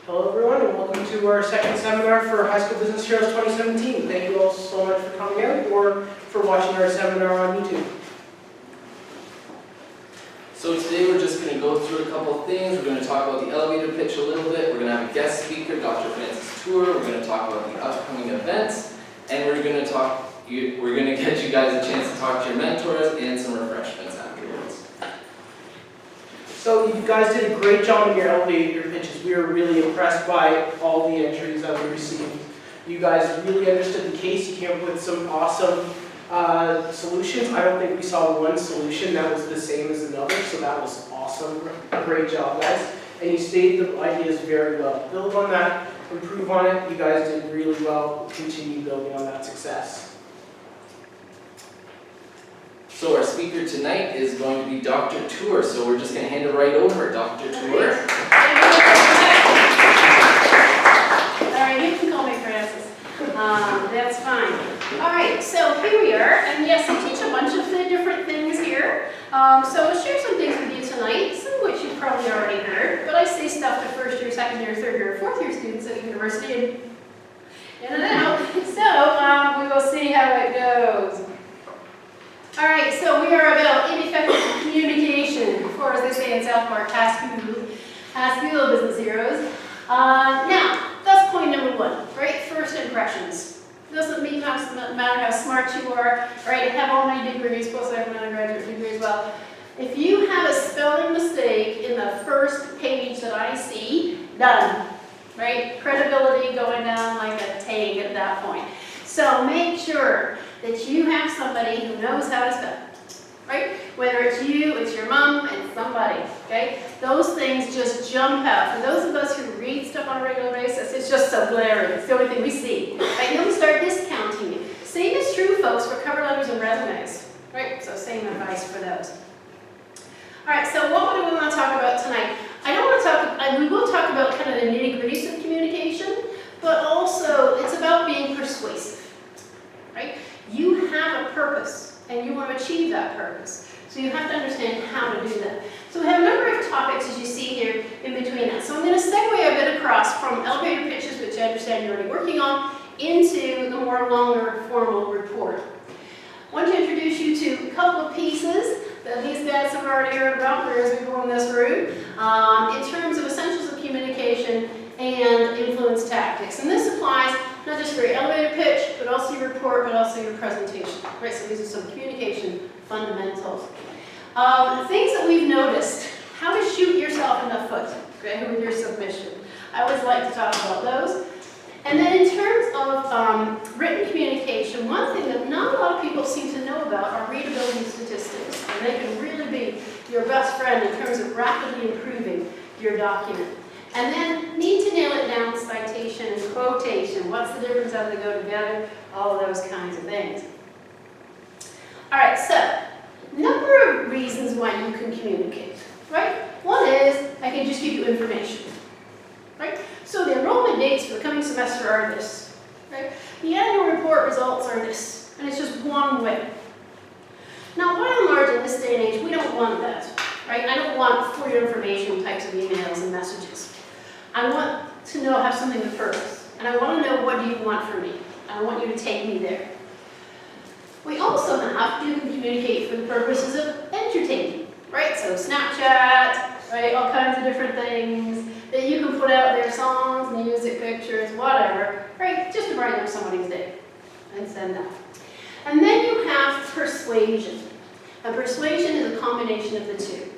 Hello everyone and welcome to our second seminar for High School Business Heroes 2017. Thank you all so much for coming out or for watching our seminar on YouTube. So today we're just going to go through a couple of things. We're going to talk about the elevator pitch a little bit. We're going to have a guest speaker, Dr. Francis Tour. We're going to talk about the upcoming events. And we're going to get you guys a chance to talk to your mentors and some refreshments afterwards. So you guys did a great job in your elevator pitches. We were really impressed by all the entries that we received. You guys really understood the case. You came up with some awesome solutions. I don't think we saw one solution that was the same as another, so that was awesome. Great job, guys. And you stated the ideas very well. Build on that, improve on it. You guys did really well. Continue building on that success. So our speaker tonight is going to be Dr. Tour. So we're just going to hand it right over. Dr. Tour. Alright, you can call me Francis. That's fine. Alright, so here we are, and yes, I teach a bunch of the different things here. So I'll share some things with you tonight, some of which you've probably already heard, but I say stuff to first year, second year, third year, fourth year students at the university and in and out. So we will see how it goes. Alright, so we are about ineffective communication, or as they say in South Park, Haskell Business Heroes. Now, that's point number one, right? First impressions. Doesn't matter how smart you are, right? I have all my degrees, plus I have an undergraduate degree as well. If you have a spelling mistake in the first page that I see, done, right? Credibility going down like a tank at that point. So make sure that you have somebody who knows how to spell, right? Whether it's you, it's your mom, and somebody, okay? Those things just jump out. For those of us who read stuff on a regular basis, it's just so glaring. It's the only thing we see, right? Then we start discounting it. Same is true, folks, for cover letters and resumes, right? So same advice for those. All right, so what do we want to talk about tonight? We will talk about kind of the nitty-gritties of communication, but also it's about being persuasive, right? You have a purpose, and you want to achieve that purpose. So you have to understand how to do that. So we have a number of topics, as you see here, in between that. So I'm going to segue a bit across from elevator pitches, which I understand you're already working on, into the more longer formal report. I want to introduce you to a couple of pieces that these guys have already heard about as we go on this route, in terms of essentials of communication and influence tactics. And this applies not just for your elevator pitch, but also your report, but also your presentation. Right, so these are some communication fundamentals. Things that we've noticed, how to shoot yourself in the foot, okay, with your submission. I always like to talk about those. And then in terms of written communication, one thing that not a lot of people seem to know about are readability statistics. And they can really be your best friend in terms of rapidly improving your document. And then need to nail it down, citation and quotation. What's the difference, how they go together? All of those kinds of things. All right, so number of reasons why you can communicate, right? One is I can just give you information, right? So the enrollment dates for the coming semester are this, right? The annual report results are this, and it's just one way. Now, by and large, in this day and age, we don't want that, right? I don't want for your information types of emails and messages. I want to know, have something with purpose, and I want to know what do you want from me. I want you to take me there. We also have to communicate for the purposes of entertaining, right? So Snapchat, right? All kinds of different things that you can put out there, songs, music, pictures, whatever, right? Just to brighten up somebody's day and send that. And then you have persuasion. And persuasion is a combination of the two.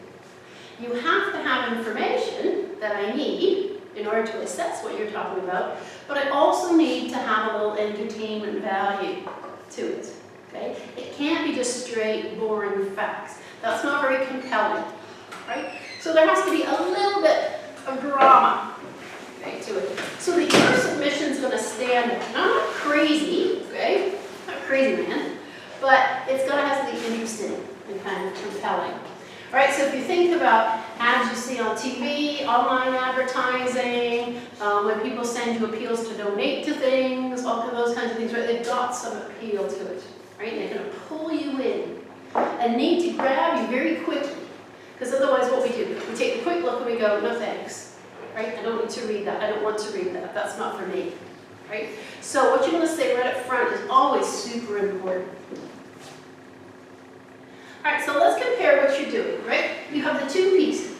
You have to have information that I need in order to assess what you're talking about, but I also need to have a little entertainment value to it, okay? It can't be just straight, boring facts. That's not very compelling, right? So there has to be a little bit of drama, okay, to it. So that your submission's going to stand out. Not crazy, okay? Not crazy, man. But it's going to have to be interesting and kind of compelling. All right, so if you think about ads you see on TV, online advertising, when people send you appeals to donate to things, all of those kinds of things, right? They've got some appeal to it, right? They're going to pull you in and need to grab you very quickly. Because otherwise what we do, we take a quick look and we go, no thanks. right? I don't need to read that, I don't want to read that, that's not for me, right? So what you want to say right up front is always super important. All right, so let's compare what you're doing, right? You have the two pieces.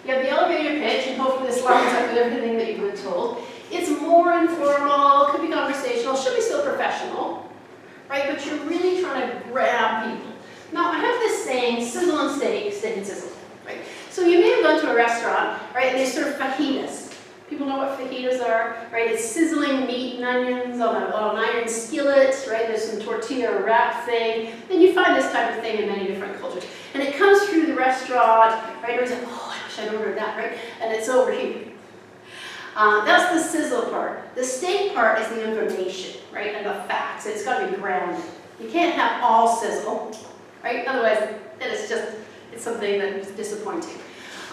You have the elevator pitch, and hopefully this lines up with everything that you've been told. It's more informal, could be conversational, should be still professional, right? But you're really trying to grab people. Now, I have this saying, sizzle and steak, steak and sizzle, right? So you may have gone to a restaurant, right, and they serve fajitas. People know what fajitas are, right? It's sizzling meat and onions on an iron skillet, right? There's some tortilla wrap thing. Then you find this type of thing in many different cultures. And it comes through the restaurant, right? Everybody's like, oh, I wish I'd ordered that, right? And it's over here. That's the sizzle part. The steak part is the information, right, and the facts. It's got to be grounded. You can't have all sizzle, right? Otherwise, it's something that's disappointing.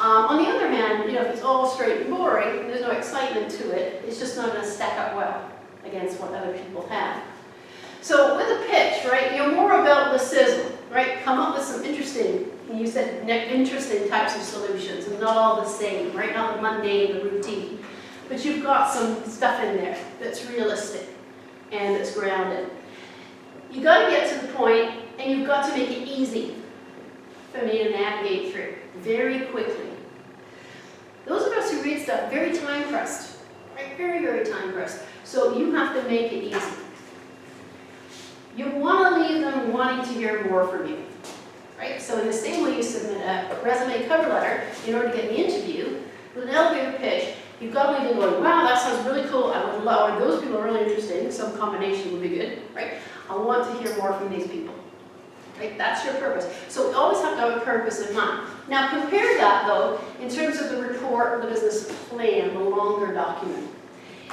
On the other hand, if it's all straight and boring, and there's no excitement to it, it's just not going to stack up well against what other people have. So with a pitch, right, you're more about the sizzle, right? Come up with some interesting, you said interesting types of solutions, and not all the same, right? Not the mundane, the routine. But you've got some stuff in there that's realistic and that's grounded. You've got to get to the point, and you've got to make it easy for me to navigate through very quickly. Those of us who read stuff, very time pressed, right? Very, very time pressed. So you have to make it easy. You want to leave them wanting to hear more from you, right? So in the same way you submit a resume cover letter in order to get the interview, with an elevator pitch, you've got to leave them going, wow, that sounds really cool. I would love, or those people are really interesting. Some combination would be good, right? I want to hear more from these people, right? That's your purpose. So we always have to have a purpose in mind. Now compare that, though, in terms of the report or the business plan, the longer document.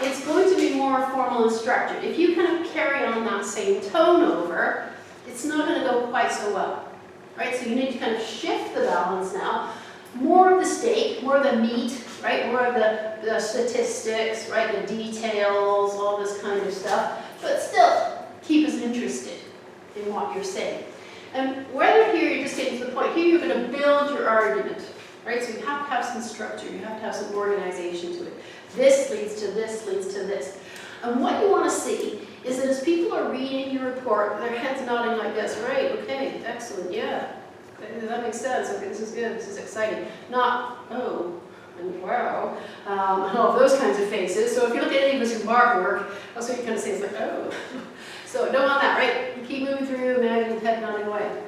It's going to be more formal and structured. If you kind of carry on that same tone over, it's not going to go quite so well, right? So you need to kind of shift the balance now. More of the steak, more of the meat, right? More of the statistics, right? The details, all this kind of stuff. But still, keep us interested in what you're saying. And whether here you're just getting to the point, here you're going to build your argument, right? So you have to have some structure, you have to have some organization to it. This leads to this, leads to this. And what you want to see is that as people are reading your report, their heads nodding like this, right? Okay, excellent, yeah. That makes sense. Okay, this is good. This is exciting. Not, oh, and wow, and all of those kinds of faces. So if you look at any of us who mark work, that's what you kind of say. It's like, oh. So don't want that, right? You keep moving through, imagine the head nodding away.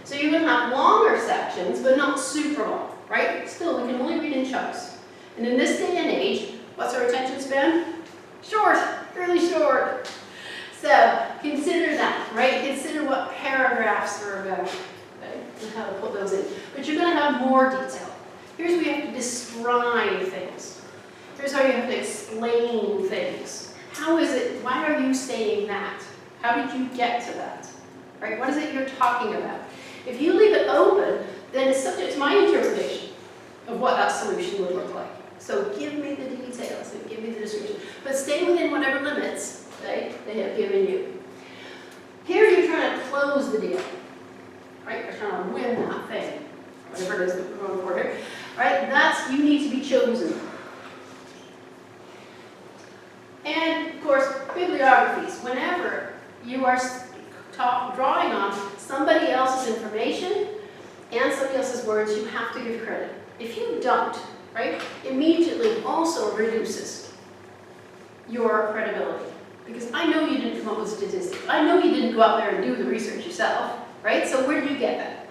So you're going to have longer sections, but not super long, right? Still, we can only read in chunks. And in this day and age, what's our attention span? Short, really short. So consider that, right? Consider what paragraphs are about. And how to put those in. But you're going to have more detail. Here's where you have to describe things. Here's how you have to explain things. How is it, why are you saying that? How did you get to that? Right? What is it you're talking about? If you leave it open, then it's subject to my interpretation of what that solution would look like. So give me the details and give me the description. But stay within whatever limits, right, they have given you. Here you're trying to close the deal. Right? You're trying to win that thing, whatever it is that we're going for here. Right? That's, you need to be chosen. And of course, bibliographies. Whenever you are drawing on somebody else's information and somebody else's words, you have to give credit. If you don't, right, immediately also reduces your credibility. Because I know you didn't come up with statistics. I know you didn't go out there and do the research yourself. Right? So where did you get that?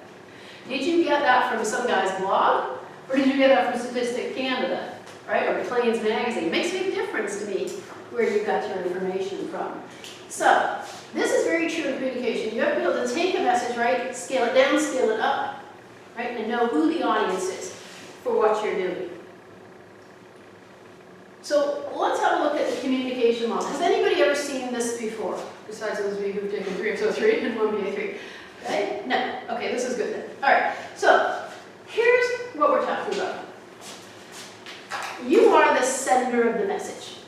Did you get that from some guy's blog? Or did you get that from Statistic Canada? Right? Or Maclean's magazine? It makes a big difference to me where you got your information from. So, this is very true in communication. You have to be able to take a message, right? Scale it down, scale it up, right? And know who the audience is for what you're doing. So, let's have a look at the communication model. Has anybody ever seen this before? Besides those of you who've taken 303 and 1BA3. Okay? No. Okay, this is good then. All right. So, here's what we're talking about. You are the sender of the message,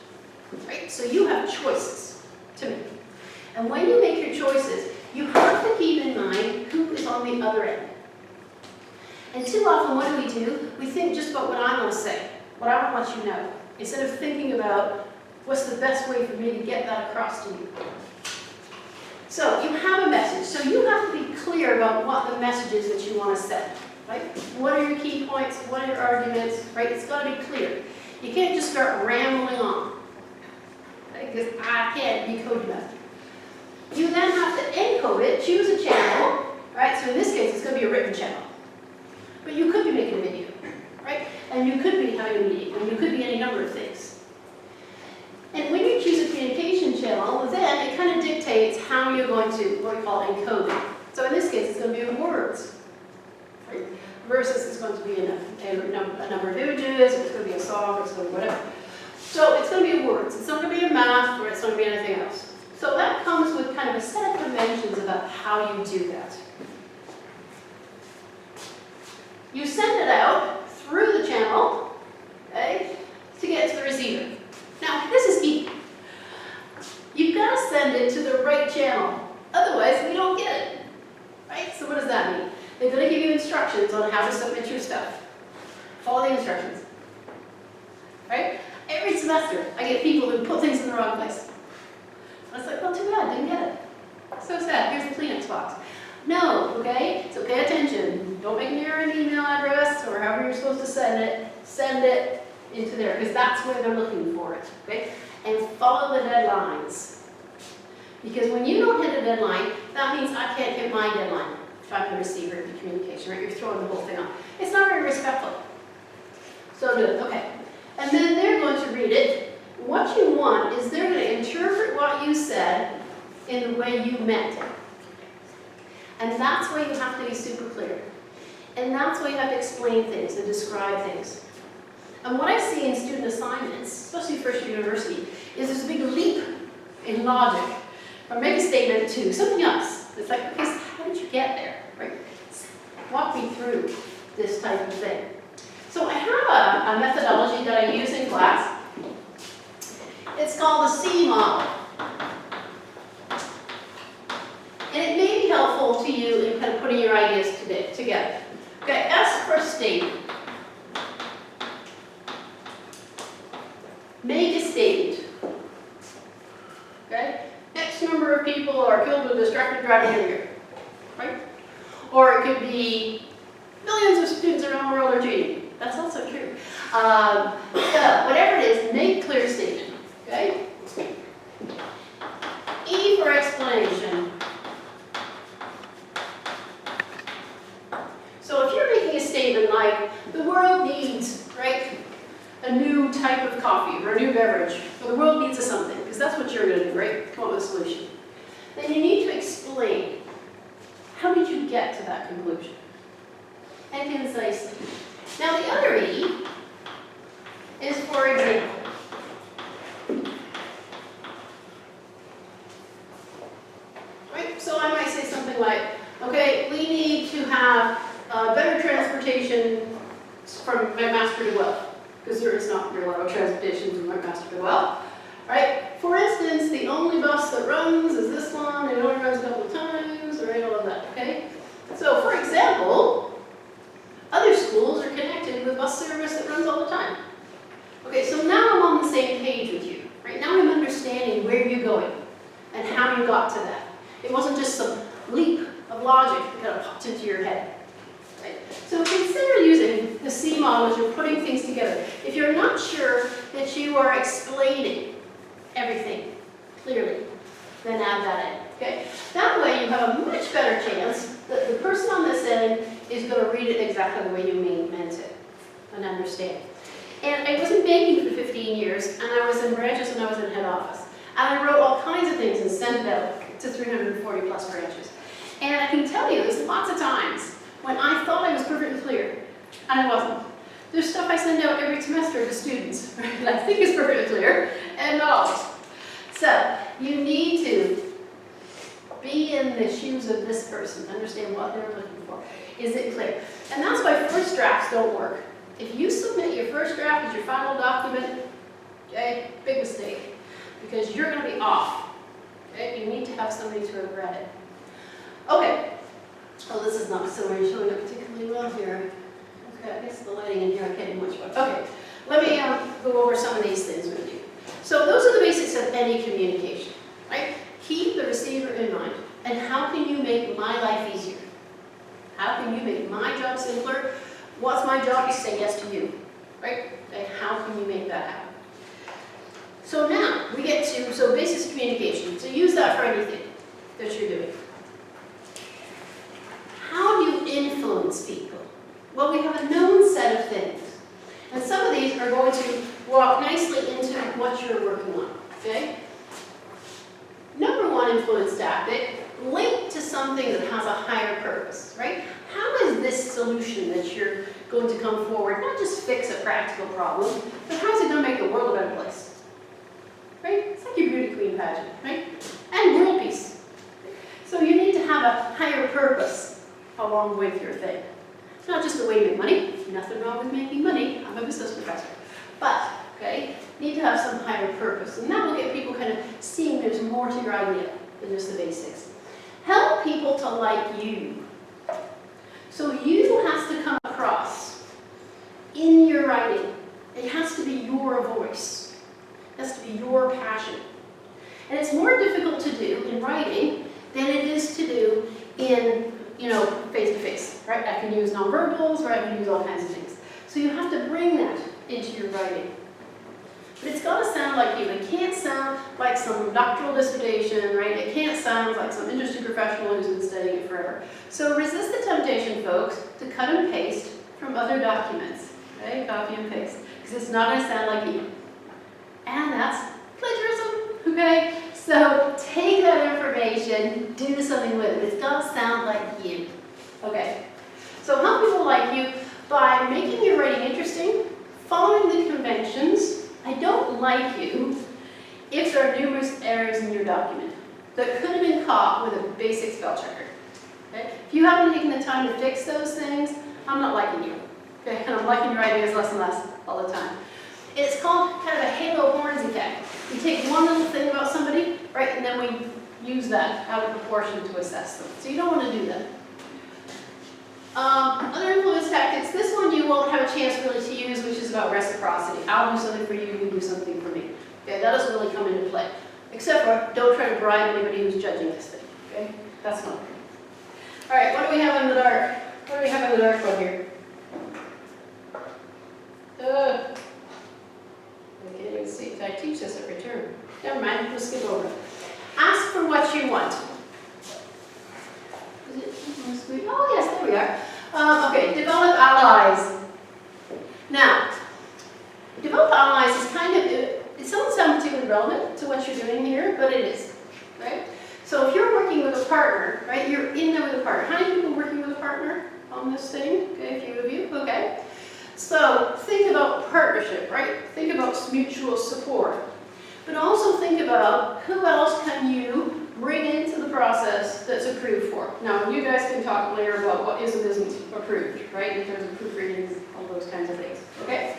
right? So you have choices to make. And when you make your choices, you have to keep in mind who is on the other end. And too often, what do? We think just about what I'm going to say. what I want to let you know, instead of thinking about what's the best way for me to get that across to you. So you have a message, so you have to be clear about what the message is that you want to send, right? What are your key points, what are your arguments, right? It's got to be clear. You can't just start rambling on, right? Because I can't decode that. You then have to encode it, choose a channel, right? So in this case, it's going to be a written channel. But you could be making a video, right? And you could be having a meeting, and you could be any number of things. And when you choose a communication channel, then it kind of dictates how you're going to, what we call encoding. So in this case, it's going to be in words, right? Versus it's going to be in a number of images, or it's going to be a song, or it's going to be whatever. So it's going to be in words. It's not going to be in math, or it's not going to be anything else. So that comes with kind of a set of dimensions about how you do that. You send it out through the channel, okay, to get to the receiver. Now, this is key. You've got to send it to the right channel. Otherwise, we don't get it, right? So what does that mean? They're going to give you instructions on how to submit your stuff. Follow the instructions, right? Every semester, I get people who put things in the wrong place. I was like, well, too bad, didn't get it. So sad, here's the Kleenex box. No, okay, so pay attention. Don't make an error in the email address or however you're supposed to send it into there, because that's where they're looking for it, okay? And follow the deadlines. Because when you don't hit a deadline, that means I can't hit my deadline if I'm the receiver of the communication, right? You're throwing the whole thing off. It's not very respectful. So good, okay. And then they're going to read it. What you want is they're going to interpret what you said in the way you meant it. And that's why you have to be super clear. And that's why you have to explain things and describe things. And what I see in student assignments, especially first year university, is there's a big leap in logic from make a statement to something else. It's like, okay, so how did you get there, right? Walk me through this type of thing. So I have a methodology that I use in class. It's called the C model. And it may be helpful to you in kind of putting your ideas together. Okay, S for statement. Make a statement. Okay? X number of people are killed with distracted driving in here. Right? Or it could be millions of students around the world are cheating. That's also true. Whatever it is, make clear statement. Okay? E for explanation. So if you're making a statement like, the world needs, right, a new type of coffee or a new beverage, or the world needs a something, because that's what you're going to do, right? Come up with a solution. Then you need to explain, how did you get to that conclusion? And concisely. Now the other E is for example. Right? So I might say something like, okay, we need to have better transportation from McMaster to Guelph, because there is not very a lot of transportation from McMaster to Guelph. Right? For instance, the only bus that runs is this one, and it only runs a couple of times, right? All of that, okay? So for example, other schools are connected with bus service that runs all the time. Okay, so now I'm on the same page with you, right? Now I'm understanding where you're going and how you got to that. It wasn't just some leap of logic that kind of popped into your head. Right? So consider using the C model as you're putting things together. If you're not sure that you are explaining everything clearly, then add that in. Okay? That way you have a much better chance that the person on this end is going to read it exactly the way you meant it and understand. And I was in banking for 15 years, and I was in branches and I was in head office. And I wrote all kinds of things and sent it out to 340 plus branches. And I can tell you, there's lots of times when I thought I was perfectly clear, and I wasn't. There's stuff I send out every semester to students, right, that I think is perfectly clear, and not always. So, you need to be in the shoes of this person, understand what they're looking for. Is it clear? And that's why first drafts don't work. If you submit your first draft as your final document, okay, big mistake, because you're going to be off. Okay? You need to have somebody to have read it. Okay. Oh, this is not showing up particularly well here. Okay, I guess the lighting in here I can't do much about. Okay. let me go over some of these things with you. So those are the basics of any communication, right? Keep the receiver in mind. And how can you make my life easier? How can you make my job simpler? What's my job? To say yes to you, right? And how can you make that happen? So now we get to, so basics of communication. So use that for anything that you're doing. How do you influence people? Well, we have a known set of things. And some of these are going to walk nicely into what you're working on, okay? Number one influence tactic, link to something that has a higher purpose, right? How is this solution that you're going to come forward, not just fix a practical problem, but how is it going to make the world a better place? Right? It's like your beauty queen pageant, right? And world peace. So you need to have a higher purpose along with your thing. It's not just a way to make money. Nothing wrong with making money. I'm a business professor. But, okay, you need to have some higher purpose. And that will get people kind of seeing there's more to your idea than just the basics. Help people to like you. So you has to come across in your writing. It has to be your voice. It has to be your passion. And it's more difficult to do in writing than it is to do in, face-to-face, right? I can use nonverbals, or I can use all kinds of things. So you have to bring that into your writing. But it's got to sound like you. It can't sound like some doctoral dissertation, right? It can't sound like some industry professional who's been studying it forever. So resist the temptation, folks, to cut and paste from other documents, okay? Copy and paste, because it's not going to sound like you. And that's plagiarism, okay? So take that information, do something with it. It's got to sound like you, okay? So help people like you by making your writing interesting, following the conventions. I don't like you if there are numerous errors in your document that could have been caught with a basic spell checker. Okay? If you haven't taken the time to fix those things, I'm not liking you. Okay? And I'm liking your ideas less and less all the time. It's called kind of a halo horns effect. You take one little thing about somebody, right, and then we use that out of proportion to assess them. So you don't want to do that. Other influence tactics, this one you won't have a chance really to use, which is about reciprocity. I'll do something for you, you do something for me. Okay, that doesn't really come into play. Except for, don't try to bribe anybody who's judging this thing. Okay, that's not good. All right, what do we have in the dark? What do we have in the dark one here? I can't even see. I teach this at return. Never mind, we'll skip over it. Ask for what you want. Is it? Oh yes, there we are. Okay, develop allies. Now, develop allies is kind of, it doesn't sound particularly relevant to what you're doing here, but it is, right? So if you're working with a partner, right, you're in there with a partner. How many people working with a partner on this thing? Okay, a few of you, okay. So think about partnership, right? Think about mutual support. But also think about who else can you bring into the process that's approved for. Now, you guys can talk later about what is and isn't approved, right? In terms of proofreading, all those kinds of things, okay?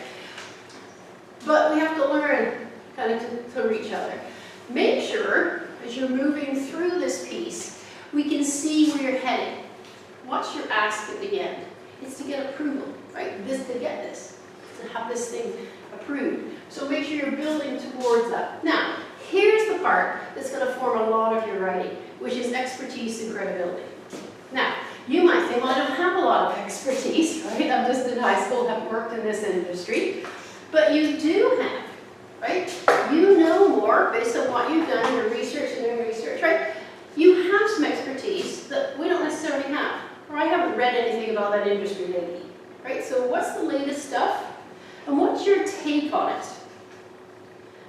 But we have to learn kind of to reach each other. Make sure, as you're moving through this piece, we can see where you're heading. What's your ask at the end? It's to get approval, right? This to get this, to have this thing approved. So make sure you're building towards that. Now, here's the part that's going to form a lot of your writing, which is expertise and credibility. Now, you might think, well, I don't have a lot of expertise, right? I'm just in high school, haven't worked in this industry. But you do have, right? You know more based on what you've done, your research and your research, right? You have some expertise that we don't necessarily have. Or I haven't read anything about that industry lately, right? So what's the latest stuff? And what's your take on it?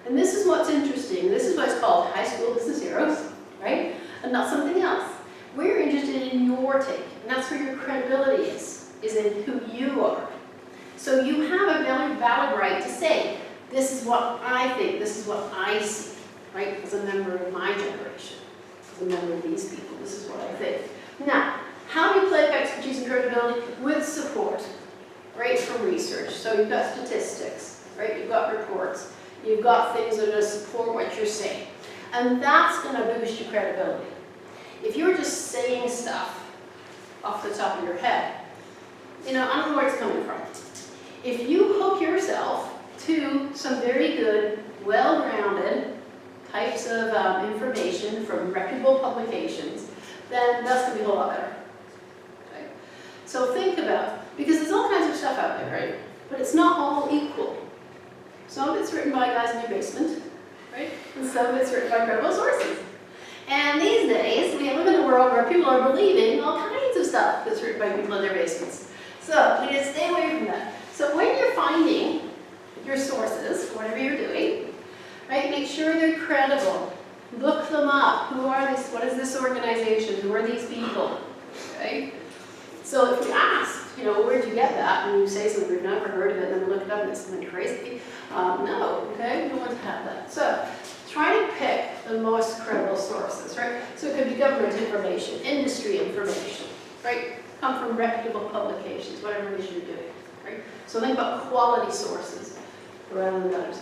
And this is what's interesting. This is what's called high school business heroes, right? And not something else. We're interested in your take. And that's where your credibility is in who you are. So you have a very valid right to say, this is what I think, this is what I see, right? As a member of my generation, as a member of these people, this is what I think. Now, how do you play up expertise and credibility? With support, right, from research. So you've got statistics, right? You've got reports. You've got things that are going to support what you're saying. And that's going to boost your credibility. If you're just saying stuff off the top of your head, I don't know where it's coming from. If you hook yourself to some very good, well-rounded types of information from reputable publications, then that's going to be a whole lot better. Okay? So think about, because there's all kinds of stuff out there, right? But it's not all equal. Some of it's written by guys in your basement, right? And some of it's written by credible sources. And these days, we live in a world where people are believing all kinds of stuff that's written by people in their basements. So we need to stay away from that. So when you're finding your sources, whatever you're doing, right, make sure they're credible. Look them up. Who are these? What is this organization? Who are these people? Okay? So if we ask, you know, where'd you get that? And you say something we've never heard of it, and then we look it up and it's something crazy. No, okay? We don't want to have that. So try to pick the most credible sources, right? So it could be government information, industry information, right? Come from reputable publications, whatever it is you're doing, right? So think about quality sources rather than others.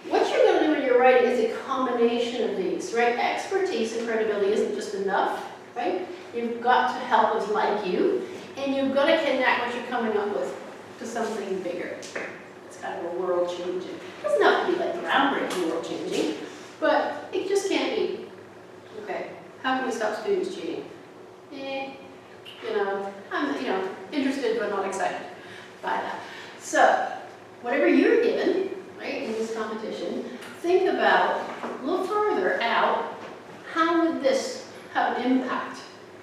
What you're going to do when you're writing is a combination of these, right? Expertise and credibility isn't just enough, right? You've got to help us like you, and you've got to connect what you're coming up with to something bigger. It's kind of a world-changing. It doesn't have to be like groundbreaking world-changing, but it just can't be. Okay, how can we stop students cheating? I'm interested but not excited by that. So, whatever you're given, right, in this competition, think about, look further out, how would this have an impact,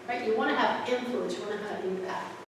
right? You want to have influence, you want to have an impact.